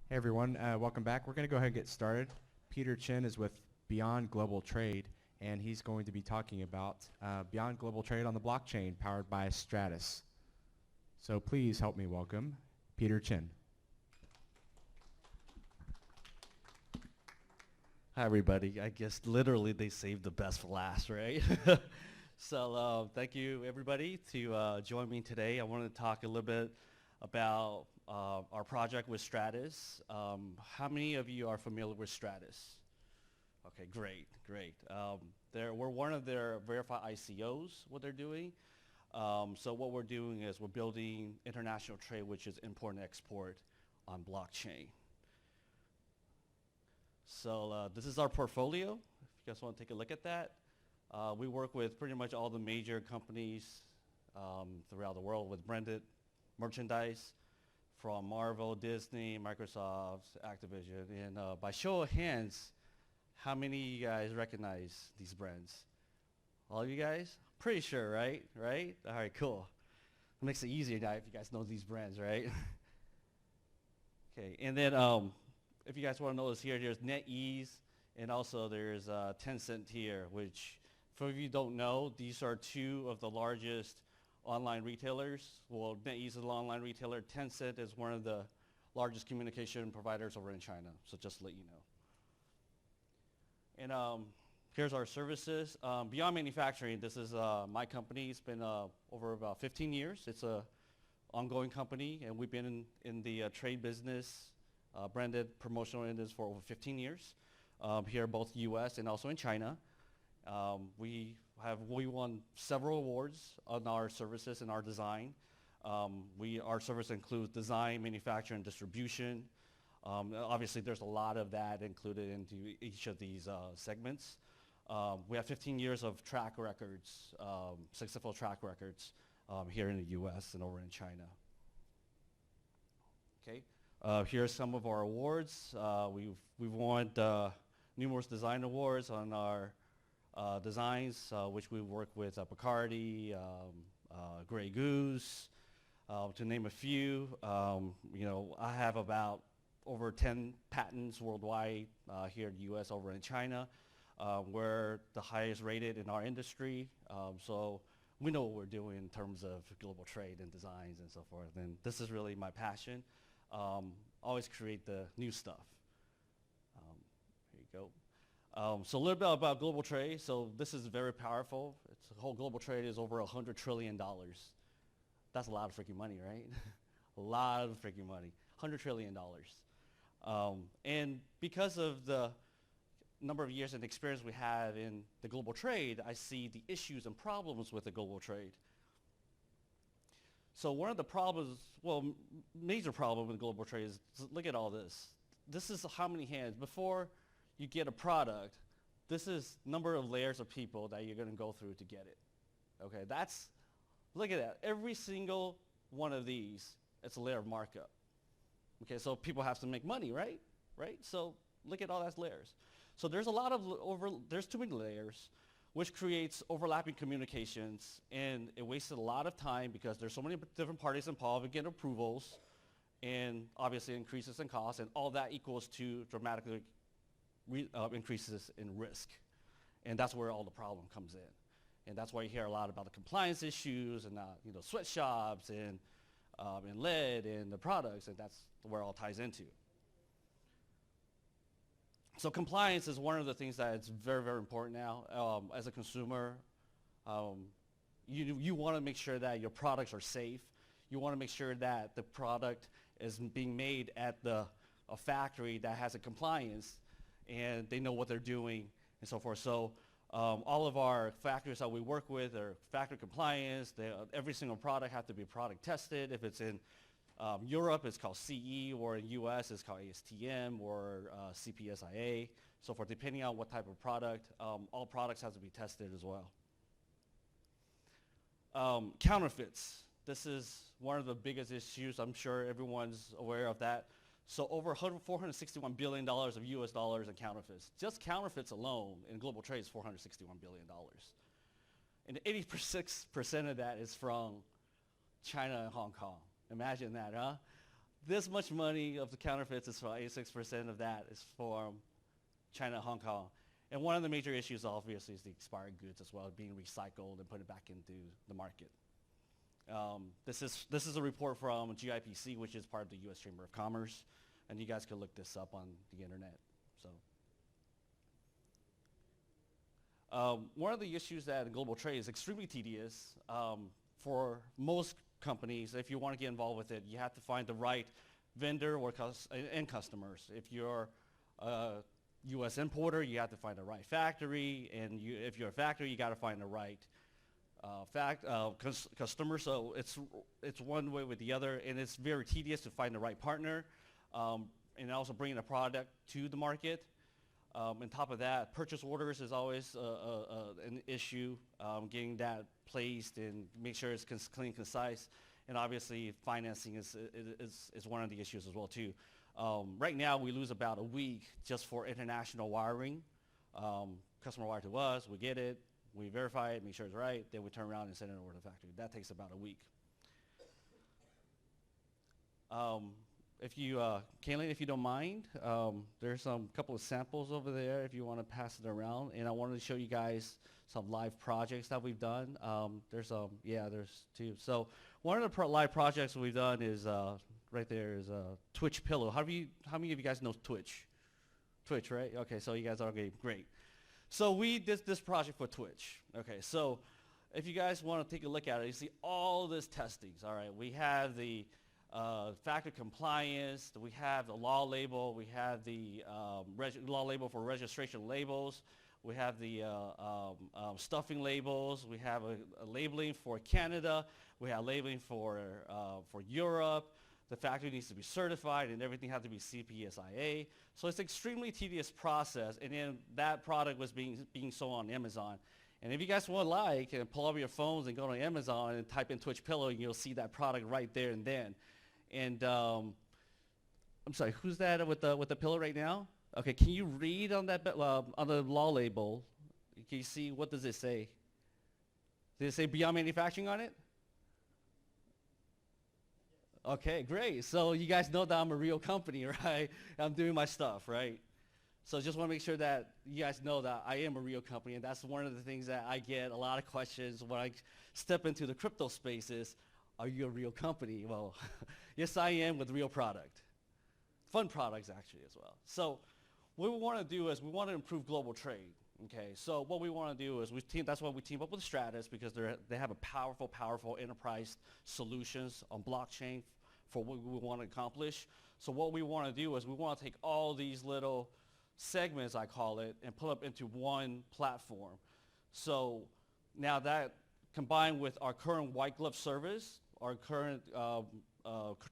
Hey everyone, welcome back. We're going to go ahead and get started. Peter Chen is with Beyond Global Trade, and he's going to be talking about Beyond Global Trade on the blockchain powered by Stratus. So please help me welcome Peter Chen. Hi, everybody. I guess literally they saved the best for last, right? So thank you, everybody, to join me today. I wanted to talk a little bit about our project with Stratus. How many of you are familiar with Stratus? Okay, great, great. We're one of their verified ICOs, what they're doing. So what we're doing is we're building international trade, which is import and export on blockchain. So this is our portfolio, if you guys want to take a look at that. We work with pretty much all the major companies throughout the world with branded merchandise from Marvel, Disney, Microsoft, Activision. And by show of hands, how many of you guys recognize these brands? All of you guys? Pretty sure, right? Right? All right, cool. It makes it easier now if you guys know these brands, right? Okay, and then if you guys want to notice here, there's NetEase, and also there's Tencent here, which for if you don't know, these are two of the largest online retailers. Well, NetEase is an online retailer. Tencent is one of the largest communication providers over in China, so just to let you know. And here's our services. Beyond Manufacturing, this is my company. It's been over about 15 years. It's an ongoing company, and we've been in the trade business, branded promotional industry for over 15 years, here both US and also in China. We won several awards on our services and our design. Our service includes design, manufacture, and distribution. Obviously, there's a lot of that included into each of these segments. We have 15 years of track records, successful track records here in the US and over in China. Okay. Here's some of our awards. We've won numerous design awards on our designs, which we work with Bacardi, Grey Goose, to name a few. I have about over 10 patents worldwide here in the US, over in China. We're the highest rated in our industry. So we know what we're doing in terms of global trade and designs and so forth. And this is really my passion. Always create the new stuff. Here you go. So a little bit about global trade. So this is very powerful. The whole global trade is over $100 trillion. That's a lot of freaking money, right? A lot of freaking money. $100 trillion. And because of the number of years and experience we have in the global trade, I see the issues and problems with the global trade. So one of the problems, major problem with global trade is, look at all this. This is how many hands. Before you get a product, this is number of layers of people that you're going to go through to get it. Okay, look at that. Every single one of these, it's a layer of markup. Okay, so people have to make money, right? Right? So look at all those layers. So there's there's too many layers, which creates overlapping communications, and it wasted a lot of time because there's so many different parties involved in getting approvals, and obviously increases in cost, and all that equals to dramatically increases in risk. And that's where all the problem comes in. And that's why you hear a lot about the compliance issues and sweatshops and lead and the products, and that's where it all ties into. So compliance is one of the things that is very, very important now. As a consumer, you want to make sure that your products are safe. You want to make sure that the product is being made at a factory that has a compliance, and they know what they're doing and so forth. So all of our factories that we work with are factory compliance. Every single product has to be product tested. If it's in Europe, it's called CE, or in US, it's called ASTM or CPSIA, so forth, depending on what type of product. All products have to be tested as well. Counterfeits. This is one of the biggest issues. I'm sure everyone's aware of that. So over $461 billion of US dollars in counterfeits. Just counterfeits alone in global trade is $461 billion. And 86% of that is from China and Hong Kong. Imagine that, huh? this much money of the counterfeits is for 86% of that is from China and Hong Kong. And one of the major issues obviously is the expired goods as well, being recycled and put back into the market. This is a report from GIPC, which is part of the U.S. Chamber of Commerce, and you guys can look this up on the internet. So, one of the issues that in global trade is extremely tedious for most companies. If you want to get involved with it, you have to find the right vendor or end customers. If you're a U.S. importer, you have to find the right factory, and if you're a factory, you got to find the right customer. So it's one way with the other, and it's very tedious to find the right partner, and also bringing a product to the market. On top of that, purchase orders is always an issue, getting that placed and make sure it's clean, concise, and obviously financing is one of the issues as well too. Right now, we lose about a week just for international wiring. Customer wire to us, we get it, we verify it, make sure it's right, then we turn around and send it over to the factory. That takes about a week. If you, Kaylin, if you don't mind, there's some couple of samples over there if you want to pass it around. And I wanted to show you guys some live projects that we've done. There's two. So one of the live projects we've done is right there is Twitch Pillow. How many of you guys know Twitch? Twitch, right? Okay, so you guys are okay, great. So we did this project for Twitch. Okay, so if you guys want to take a look at it, you see all this testings. All right, we have the factory compliance, we have the law label, we have the law label for registration labels, we have the stuffing labels, we have a labeling for Canada, we have labeling for Europe. The factory needs to be certified, and everything has to be CPSIA. So it's an extremely tedious process, and then that product was being sold on Amazon. And if you guys want and pull up your phones and go to Amazon and type in Twitch Pillow, and you'll see that product right there and then. And I'm sorry, who's that with the pillow right now? Okay, can you read on that on the law label? Can you see, what does it say? Does it say Beyond Manufacturing on it? Okay, great. So you guys know that I'm a real company, right? I'm doing my stuff, right? So just want to make sure that you guys know that I am a real company, and that's one of the things that I get a lot of questions when I step into the crypto space is, are you a real company? Well, yes, I am, with real product. Fun products, actually, as well. So what we want to do is we want to improve global trade. Okay, so what we want to do is that's why we team up with Stratus, because they have a powerful enterprise solutions on blockchain for what we want to accomplish. So what we want to do is we want to take all these little segments, I call it, and put up into one platform. So now that combined with our current white glove service, our current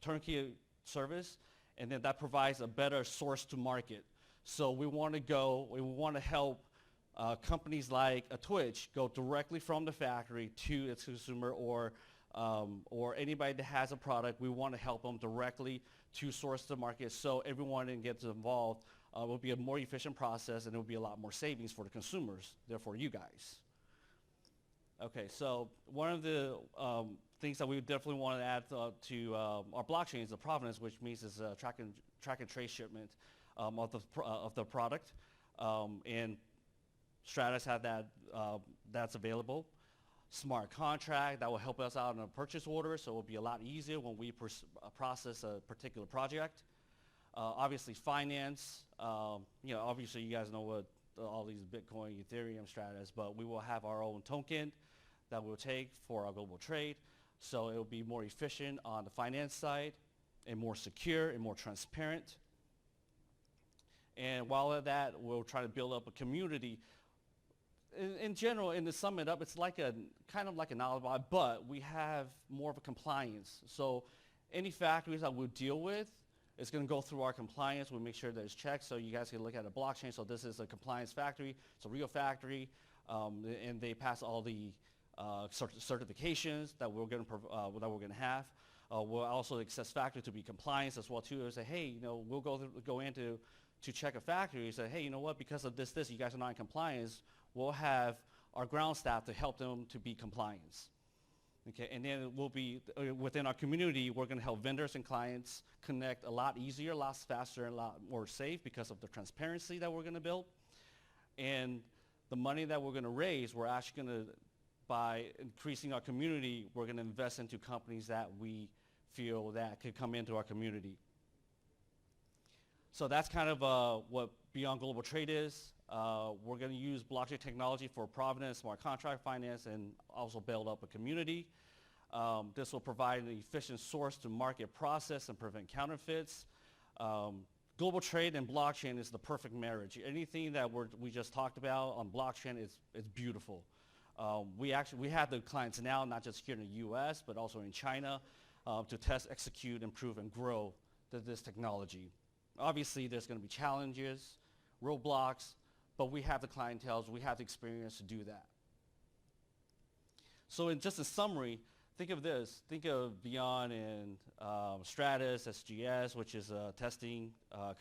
turnkey service, and then that provides a better source to market. So we want to help companies like a Twitch go directly from the factory to its consumer, or anybody that has a product. We want to help them directly to source the market, so everyone that gets involved will be a more efficient process, and it will be a lot more savings for the consumers, therefore you guys. Okay, so one of the things that we definitely want to add to our blockchain is the provenance, which means is track and trace shipment of the product, and Stratus have that that's available. Smart contract that will help us out in a purchase order, so it will be a lot easier when we process a particular project. Obviously, finance. Obviously you guys know what all these Bitcoin, Ethereum, Stratus, but we will have our own token that we'll take for our global trade, so it will be more efficient on the finance side, and more secure and more transparent. And while at that, we'll try to build up a community. In general, in the sum it up, it's like kind of like an alibi, but we have more of a compliance. So any factories that we'll deal with, it's going to go through our compliance. We'll make sure that it's checked, so you guys can look at a blockchain. So this is a compliance factory. It's a real factory, and they pass all the certifications that we're going to have. We'll also access factory to be compliant as well too. Say, hey, we'll go in to check a factory. Say, hey, you know what? Because of this, you guys are not in compliance. We'll have our ground staff to help them to be compliant. Okay, and then we'll be, within our community, we're going to help vendors and clients connect a lot easier, a lot faster, and a lot more safe because of the transparency that we're going to build. And the money that we're going to raise, we're actually going to, by increasing our community, we're going to invest into companies that we feel that could come into our community. So that's kind of what Beyond Global Trade is. We're going to use blockchain technology for provenance, smart contract finance, and also build up a community. This will provide an efficient source to market process and prevent counterfeits. Global trade and blockchain is the perfect marriage. Anything that we just talked about on blockchain is beautiful. We have the clients now, not just here in the US, but also in China, to test, execute, improve, and grow this technology. Obviously, there's going to be challenges, roadblocks, but we have the clientele, we have the experience to do that. So in just a summary, think of this. Think of Beyond and Stratus, SGS, which is a testing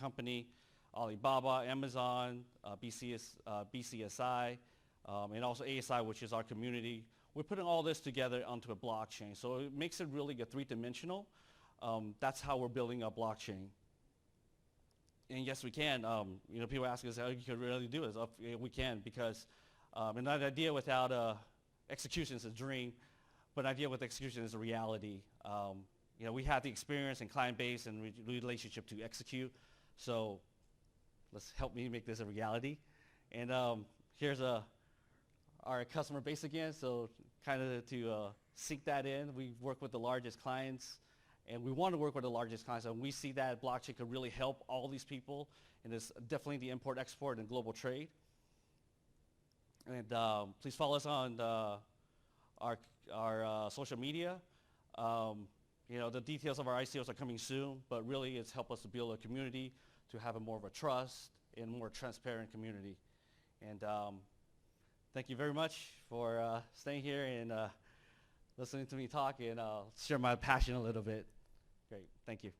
company, Alibaba, Amazon, BCSI, and also ASI, which is our community. We're putting all this together onto a blockchain. So it makes it really a three-dimensional. That's how we're building a blockchain. And yes, we can. People ask us how you can really do this. We can, because an idea without execution is a dream, but an idea with execution is a reality. We have the experience and client base and relationship to execute. So let's help me make this a reality. And here's our customer base again. So kind of to sink that in, we work with the largest clients. And we want to work with the largest clients, and we see that blockchain could really help all these people, and it's definitely the import, export, and global trade. And please follow us on our social media. The details of our ICOs are coming soon, but really it's helped us to build a community, to have a more of a trust and more transparent community. And thank you very much for staying here and listening to me talk, and share my passion a little bit. Great, thank you.